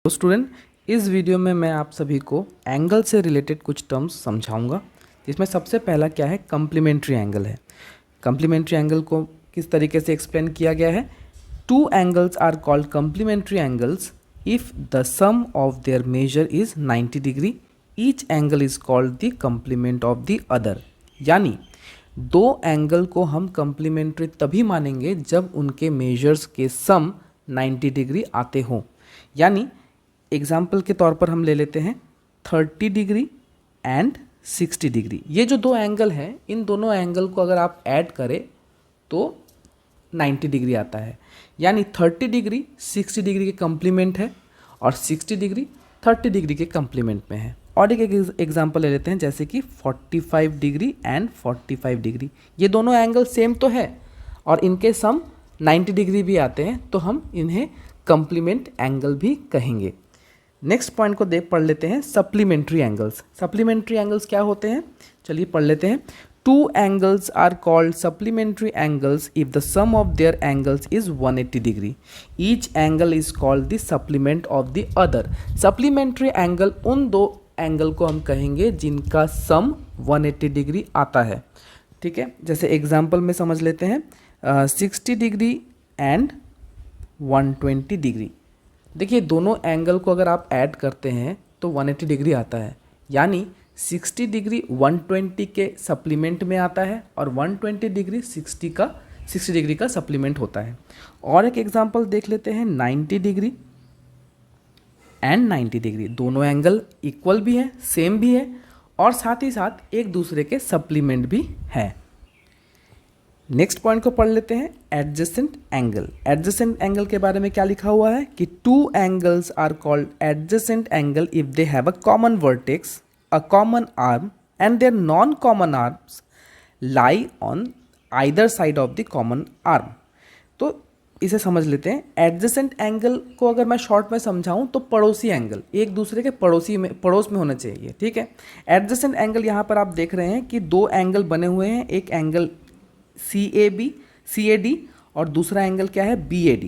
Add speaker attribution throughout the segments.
Speaker 1: तो स्टूडेंट, इस वीडियो में मैं आप सभी को एंगल से रिलेटेड कुछ टर्म्स समझाऊंगा। इसमें सबसे पहला क्या है, कम्प्लीमेंट्री एंगल है। कम्प्लीमेंट्री एंगल को किस तरीके से एक्सप्लेन किया गया है, two angles are called complementary angles if the sum of their measure is 90 degree, each angle is called the complement of the other. यानी दो एंगल को हम कम्प्लीमेंट्री तभी मानेंगे जब उनके मेजर्स के सम 90 डिग्री आते हों। यानी एग्जाम्पल के तौर पर हम ले लेते हैं 30 डिग्री एंड 60 डिग्री। ये जो दो एंगल हैं, इन दोनों एंगल को अगर आप ऐड करें तो 90 डिग्री आता है। यानी 30 डिग्री 60 डिग्री के कम्प्लीमेंट है और 60 डिग्री 30 डिग्री के कम्प्लीमेंट में है। और एक एग्जाम्पल ले लेते हैं, जैसे कि 45 डिग्री एंड 45 डिग्री। ये दोनों एंगल सेम तो है और इनके सम 90 डिग्री भी आते हैं, तो हम इन्हें कम्प्लीमेंट एंगल भी कहेंगे। नेक्स्ट पॉइंट को पढ़ लेते हैं, सप्लीमेंट्री एंगल्स। सप्लीमेंट्री एंगल्स क्या होते हैं, चलिए पढ़ लेते हैं। Two angles are called supplementary angles if the sum of their angles is 180 degree, each angle is called the supplement of the other. Supplementary angle उन दो एंगल को हम कहेंगे जिनका सम 180 डिग्री आता है। ठीक है, जैसे एग्जाम्पल में समझ लेते हैं 60 डिग्री एंड 120 डिग्री। देखिए, दोनों एंगल को अगर आप ऐड करते हैं तो 180 डिग्री आता है। यानी 60 डिग्री 120 के सप्लीमेंट में आता है और 120 डिग्री 60 डिग्री का सप्लीमेंट होता है। और एक एग्जांपल देख लेते हैं, 90 डिग्री एंड 90 डिग्री। दोनों एंगल इक्वल भी है, सेम भी है और साथ ही साथ एक दूसरे के सप्लीमेंट भी है। नेक्स्ट पॉइंट को पढ़ लेते हैं, एडजेसेंट एंगल। एडजेसेंट एंगल के बारे में क्या लिखा हुआ है कि two angles are called adjacent angle if they have a common vertex, a common arm and their non common arms lie on either side of the common arm. तो इसे समझ लेते हैं। एडजेसेंट एंगल को अगर मैं शॉर्ट में समझाऊं तो पड़ोसी एंगल, एक दूसरे के पड़ोस में होना चाहिए। ठीक है, एडजेसेंट एंगल यहाँ पर आप देख रहे हैं कि दो एंगल बने हुए हैं, एक एंगल CAD और दूसरा एंगल क्या है, BAD।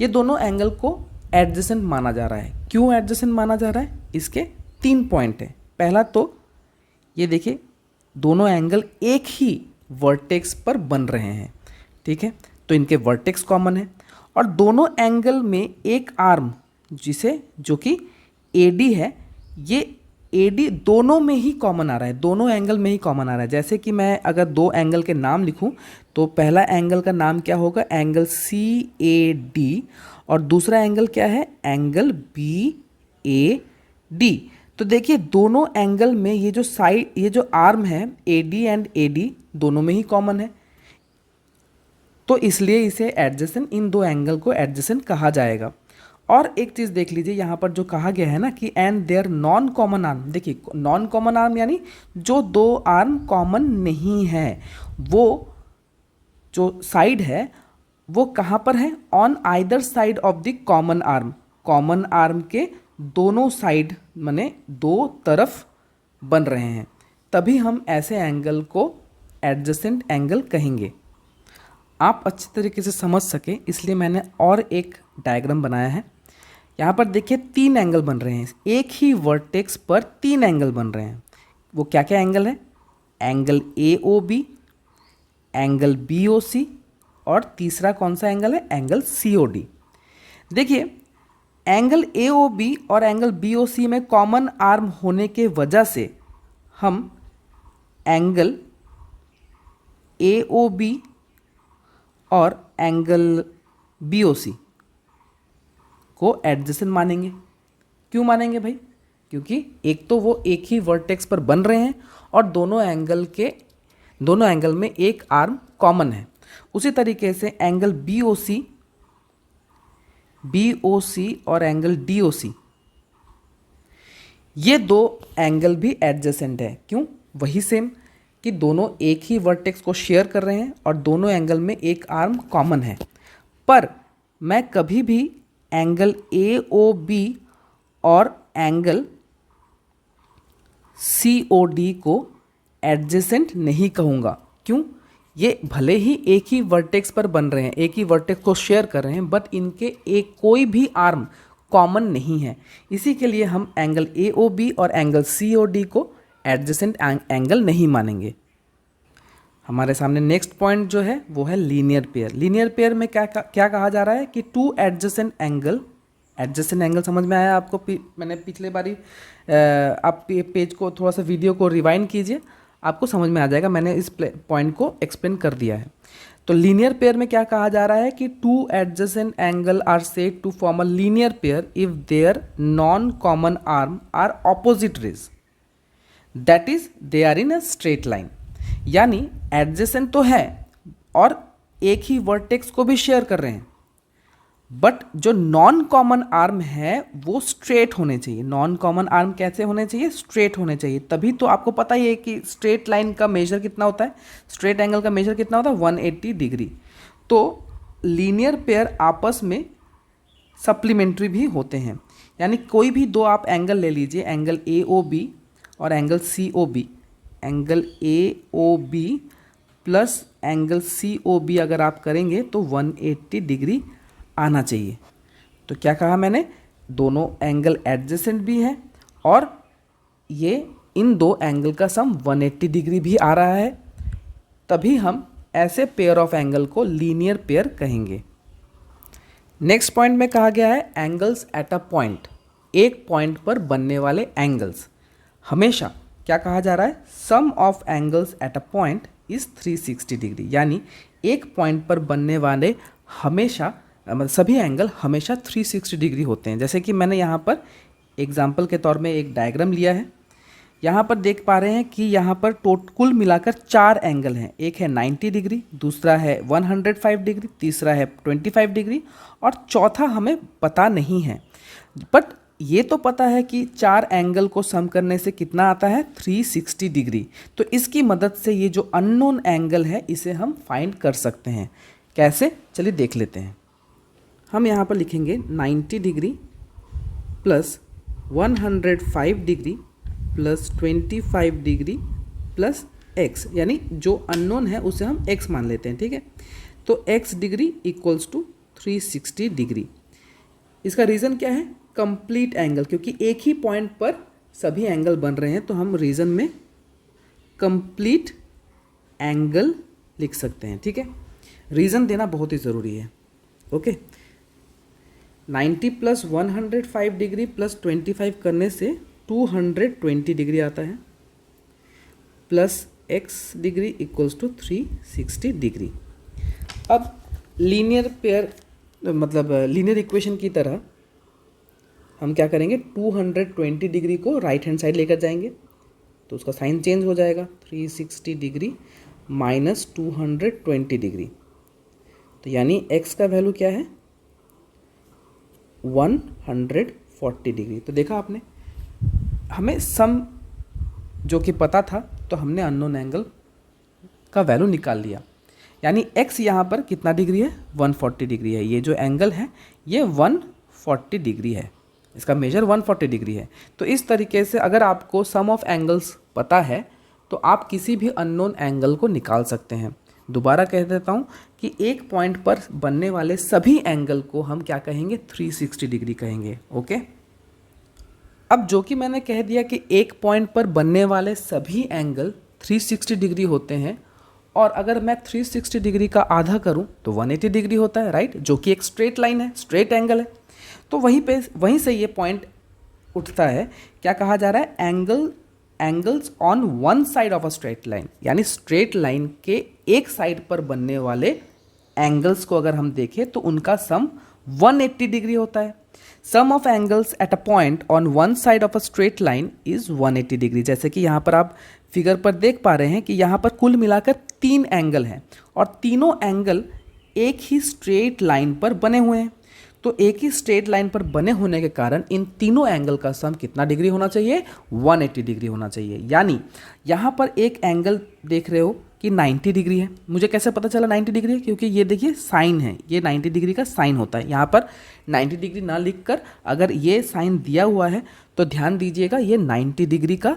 Speaker 1: ये दोनों एंगल को एडजेसेंट माना जा रहा है। क्यों एडजेसेंट माना जा रहा है, इसके 3 पॉइंट हैं। पहला तो ये देखिए, दोनों एंगल एक ही वर्टेक्स पर बन रहे हैं। ठीक है, तो इनके वर्टेक्स कॉमन है और दोनों एंगल में एक आर्म जो कि AD है, ये AD दोनों में ही कॉमन आ रहा है, दोनों एंगल में ही कॉमन आ रहा है। जैसे कि मैं अगर दो एंगल के नाम लिखूं तो पहला एंगल का नाम क्या होगा, एंगल CAD और दूसरा एंगल क्या है, एंगल BAD। तो देखिए, दोनों एंगल में ये जो आर्म है AD एंड AD दोनों में ही कॉमन है, तो इसलिए इसे एडजेसेंट, इन दो एंगल को एडजेसेंट कहा जाएगा। और एक चीज़ देख लीजिए, यहाँ पर जो कहा गया है ना कि and their non common arm. देखिए, नॉन कॉमन आर्म यानी जो दो आर्म कॉमन नहीं है, वो जो साइड है वो कहाँ पर है, on either side of the common arm. Common arm के दोनों साइड माने दो तरफ बन रहे हैं, तभी हम ऐसे एंगल को एडजेसेंट एंगल कहेंगे। आप अच्छी तरीके से समझ सके इसलिए मैंने और एक डायग्राम बनाया है। यहाँ पर देखिए 3 एंगल बन रहे हैं, एक ही वर्टेक्स पर 3 एंगल बन रहे हैं। वो क्या क्या एंगल है, एंगल AOB, एंगल BOC और तीसरा कौन सा एंगल है, एंगल COD। देखिए, एंगल AOB और एंगल BOC में कॉमन आर्म होने के वजह से हम एंगल AOB और एंगल BOC को एडजेसेंट मानेंगे। क्यों मानेंगे भाई, क्योंकि एक तो वो एक ही वर्टेक्स पर बन रहे हैं और दोनों एंगल में एक आर्म कॉमन है। उसी तरीके से एंगल BOC और एंगल DOC, ये दो एंगल भी एडजेसेंट है। क्यों, वही सेम कि दोनों एक ही वर्टेक्स को शेयर कर रहे हैं और दोनों एंगल में एक आर्म कॉमन है। पर मैं कभी भी एंगल AOB और एंगल COD को एडजेसेंट नहीं कहूँगा। क्यों, ये भले ही एक ही वर्टेक्स पर बन रहे हैं, एक ही वर्टेक्स को शेयर कर रहे हैं, बट इनके एक कोई भी आर्म कॉमन नहीं है। इसी के लिए हम एंगल AOB और एंगल COD को एडजेसेंट एंगल नहीं मानेंगे। हमारे सामने नेक्स्ट पॉइंट जो है वो है लीनियर पेयर। लीनियर पेयर में क्या कहा जा रहा है कि टू एडजेसेंट एंगल समझ में आया आपको? मैंने पिछले बारी आप पेज को थोड़ा सा वीडियो को रिवाइंड कीजिए, आपको समझ में आ जाएगा। मैंने इस पॉइंट को एक्सप्लेन कर दिया है। तो लीनियर पेयर में क्या कहा जा रहा है कि two adjacent angle are said to form a linear pair if their non common arm are opposite rays, that is they are in a straight line. यानी एडजेसेंट तो है और एक ही वर्टेक्स को भी शेयर कर रहे हैं, बट जो नॉन कॉमन आर्म है वो स्ट्रेट होने चाहिए। नॉन कॉमन आर्म कैसे होने चाहिए? स्ट्रेट होने चाहिए। तभी तो आपको पता ही है कि स्ट्रेट लाइन का मेजर कितना होता है, स्ट्रेट एंगल का मेजर कितना होता है, 180 डिग्री। तो लीनियर पेयर आपस में सप्लीमेंट्री भी होते हैं। यानी कोई भी दो आप एंगल ले लीजिए, एंगल AOB और angle COB। Angle AOB plus angle COB अगर आप करेंगे तो 180 डिग्री आना चाहिए। तो क्या कहा मैंने? दोनों एंगल एडजेसेंट भी हैं और ये इन दो एंगल का सम 180 डिग्री भी आ रहा है, तभी हम ऐसे पेयर ऑफ एंगल को लीनियर पेयर कहेंगे। नेक्स्ट पॉइंट में कहा गया है एंगल्स एट अ पॉइंट। एक पॉइंट पर बनने वाले एंगल्स हमेशा क्या कहा जा रहा है? Sum of angles at a point is 360 degree. यानी एक पॉइंट पर बनने वाले हमेशा मतलब सभी एंगल हमेशा 360 डिग्री होते हैं। जैसे कि मैंने यहाँ पर एग्जाम्पल के तौर में एक डायग्राम लिया है। यहाँ पर देख पा रहे हैं कि यहाँ पर कुल मिलाकर 4 एंगल हैं। एक है 90 डिग्री, दूसरा है 105 डिग्री, तीसरा है 25 डिग्री और चौथा हमें पता नहीं है। बट ये तो पता है कि 4 एंगल को सम करने से कितना आता है? 360 डिग्री। तो इसकी मदद से ये जो अननोन एंगल है इसे हम फाइंड कर सकते हैं। कैसे? चलिए देख लेते हैं। हम यहाँ पर लिखेंगे 90 degree plus 105 degree plus 25 degree plus x, यानी जो अननोन है उसे हम x मान लेते हैं। ठीक है, तो x degree equals to 360 degree. इसका रीज़न क्या है? कंप्लीट एंगल, क्योंकि एक ही पॉइंट पर सभी एंगल बन रहे हैं तो हम रीज़न में कंप्लीट एंगल लिख सकते हैं। ठीक है, रीज़न देना बहुत ही ज़रूरी है। ओके, 90 प्लस 105 डिग्री प्लस 25 करने से 220 डिग्री आता है, plus x degree equals to 360 degree. अब लीनियर पेयर मतलब लीनियर इक्वेशन की तरह हम क्या करेंगे? 220 डिग्री को राइट हैंड साइड लेकर जाएंगे तो उसका साइन चेंज हो जाएगा, 360 डिग्री माइनस 220 डिग्री। तो यानी x का वैल्यू क्या है? 140 डिग्री। तो देखा आपने, हमें सम जो कि पता था तो हमने अननोन एंगल का वैल्यू निकाल लिया। यानी x यहाँ पर कितना डिग्री है? 140 डिग्री है। ये जो एंगल है ये 140 डिग्री है, इसका मेजर 140 डिग्री है। तो इस तरीके से अगर आपको सम ऑफ एंगल्स पता है तो आप किसी भी अननोन एंगल को निकाल सकते हैं। दोबारा कह देता हूँ कि एक पॉइंट पर बनने वाले सभी एंगल को हम क्या कहेंगे? 360 डिग्री कहेंगे। ओके, अब जो कि मैंने कह दिया कि एक पॉइंट पर बनने वाले सभी एंगल 360 डिग्री होते हैं, और अगर मैं 360 डिग्री का आधा करूं तो 180 डिग्री होता है, राइट, जो कि एक स्ट्रेट लाइन है, स्ट्रेट एंगल है। तो वहीं से ये पॉइंट उठता है। क्या कहा जा रहा है? Angles on one side of a straight line, यानी स्ट्रेट लाइन के एक साइड पर बनने वाले एंगल्स को अगर हम देखें तो उनका सम 180 डिग्री होता है। Sum of angles at a point on one side of a straight line is 180 degree. जैसे कि यहाँ पर आप फिगर पर देख पा रहे हैं कि यहाँ पर कुल मिलाकर 3 एंगल हैं और तीनों एंगल एक ही स्ट्रेट लाइन पर बने हुए हैं। तो एक ही स्ट्रेट लाइन पर बने होने के कारण इन तीनों एंगल का सम कितना डिग्री होना चाहिए? 180 डिग्री होना चाहिए। यानी यहाँ पर एक एंगल देख रहे हो कि 90 डिग्री है। मुझे कैसे पता चला 90 डिग्री है? क्योंकि ये देखिए साइन है, ये 90 डिग्री का साइन होता है। यहाँ पर 90 डिग्री ना लिखकर अगर ये साइन दिया हुआ है तो ध्यान दीजिएगा ये 90 डिग्री का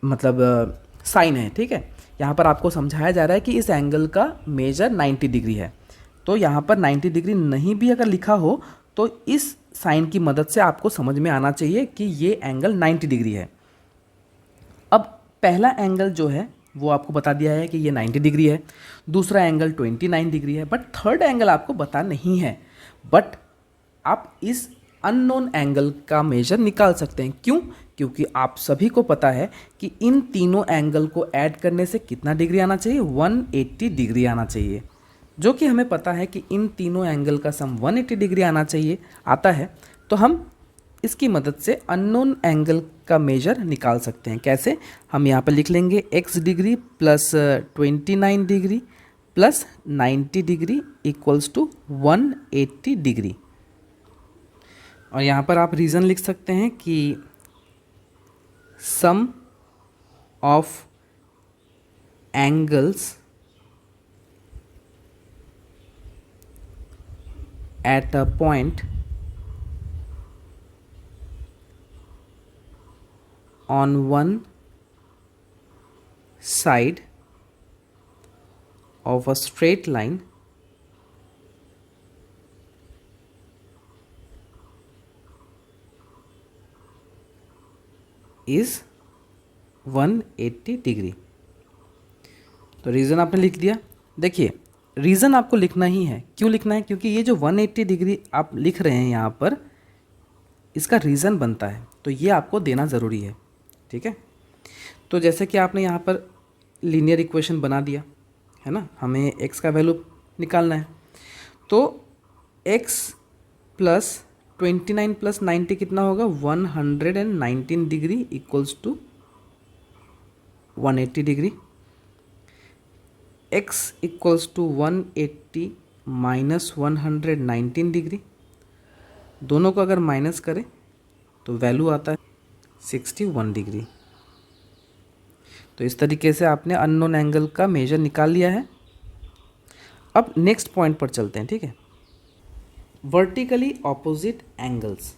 Speaker 1: मतलब साइन है। ठीक है, यहाँ पर आपको समझाया जा रहा है कि इस एंगल का मेजर 90 डिग्री है। तो यहाँ पर 90 डिग्री नहीं भी अगर लिखा हो तो इस साइन की मदद से आपको समझ में आना चाहिए कि ये एंगल 90 डिग्री है। अब पहला एंगल जो है वो आपको बता दिया है कि ये 90 डिग्री है, दूसरा एंगल 29 डिग्री है, बट थर्ड एंगल आपको पता नहीं है। बट आप इस अननोन एंगल का मेजर निकाल सकते हैं। क्यों? क्योंकि आप सभी को पता है कि इन तीनों एंगल को ऐड करने से कितना डिग्री आना चाहिए, 180 डिग्री आना चाहिए, जो कि हमें पता है कि इन तीनों एंगल का सम 180 डिग्री आना चाहिए, आता है। तो हम इसकी मदद से अननोन एंगल का मेजर निकाल सकते हैं। कैसे? हम यहाँ पर लिख लेंगे x degree plus 29 degree plus 90 degree equals to 180 degree. और यहाँ पर आप रीज़न लिख सकते हैं कि सम ऑफ एंगल्स एट अ पॉइंट on one side of a straight line is 180 degree. तो रीज़न आपने लिख दिया। देखिए, रीज़न आपको लिखना ही है। क्यों लिखना है? क्योंकि ये जो 180 डिग्री आप लिख रहे हैं यहाँ पर, इसका रीज़न बनता है, तो ये आपको देना ज़रूरी है। ठीक है, तो जैसे कि आपने यहाँ पर लीनियर इक्वेशन बना दिया है ना, हमें x का वैल्यू निकालना है। तो x प्लस 29 प्लस 90 कितना होगा, 119 degree equals to 180 degree. x equals to 180 minus 119 degree, दोनों को अगर माइनस करें तो वैल्यू आता है 61 डिग्री। तो इस तरीके से आपने अननोन एंगल का मेजर निकाल लिया है। अब नेक्स्ट पॉइंट पर चलते हैं। ठीक है, वर्टिकली ऑपोजिट एंगल्स।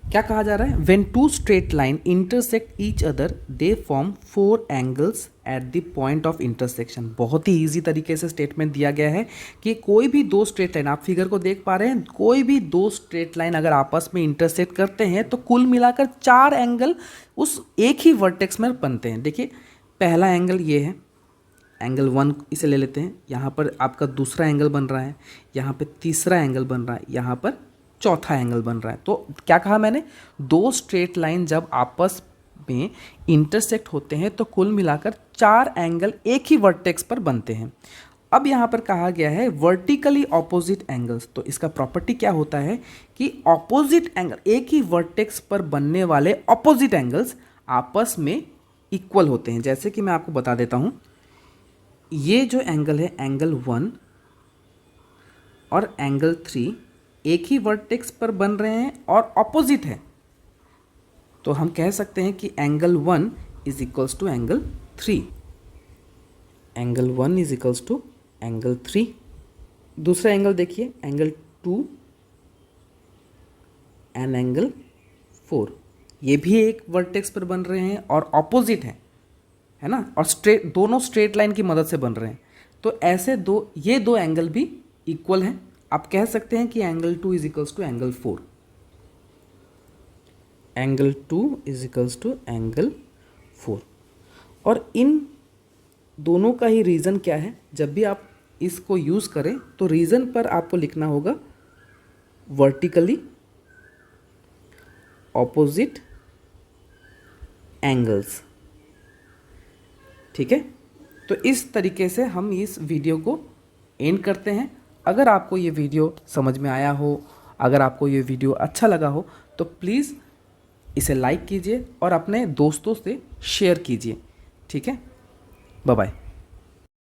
Speaker 1: क्या कहा जा रहा है? When two straight line intersect each other they form 4 angles at the point of intersection. बहुत ही ईजी तरीके से स्टेटमेंट दिया गया है कि कोई भी दो स्ट्रेट लाइन, आप फिगर को देख पा रहे हैं, कोई भी दो स्ट्रेट लाइन अगर आपस में इंटरसेक्ट करते हैं तो कुल मिलाकर 4 एंगल उस एक ही वर्टेक्स में बनते हैं। देखिए, पहला एंगल ये है, एंगल 1 इसे ले लेते हैं। यहाँ पर आपका दूसरा एंगल बन रहा है, यहाँ पे तीसरा एंगल बन रहा है, यहाँ पर चौथा एंगल बन रहा है। तो क्या कहा मैंने? दो स्ट्रेट लाइन जब आपस में इंटरसेक्ट होते हैं तो कुल मिलाकर 4 एंगल एक ही वर्टेक्स पर बनते हैं। अब यहाँ पर कहा गया है वर्टिकली ऑपोजिट एंगल्स। तो इसका प्रॉपर्टी क्या होता है कि ऑपोजिट एंगल, एक ही वर्टेक्स पर बनने वाले ऑपोजिट एंगल्स आपस में इक्वल होते हैं। जैसे कि मैं आपको बता देता हूँ, ये जो एंगल है, एंगल 1 और एंगल 3 एक ही वर्टेक्स पर बन रहे हैं और ऑपोजिट है। तो हम कह सकते हैं कि angle 1 is equals to angle 3, angle 1 is equals to angle 3। दूसरा एंगल देखिए, एंगल 2 एंड एंगल 4, ये भी एक वर्टेक्स पर बन रहे हैं और ऑपोजिट है ना, और दोनों स्ट्रेट लाइन की मदद से बन रहे हैं। तो ऐसे ये दो एंगल भी इक्वल हैं। आप कह सकते हैं कि angle 2 is equals to angle 4, angle 2 is equals to angle 4। और इन दोनों का ही रीज़न क्या है? जब भी आप इसको यूज़ करें तो रीज़न पर आपको लिखना होगा वर्टिकली ऑपोजिट एंगल्स। ठीक है, तो इस तरीके से हम इस वीडियो को एंड करते हैं। अगर आपको ये वीडियो समझ में आया हो, अगर आपको ये वीडियो अच्छा लगा हो, तो प्लीज़ इसे लाइक कीजिए और अपने दोस्तों से शेयर कीजिए। ठीक है, बाय बाय।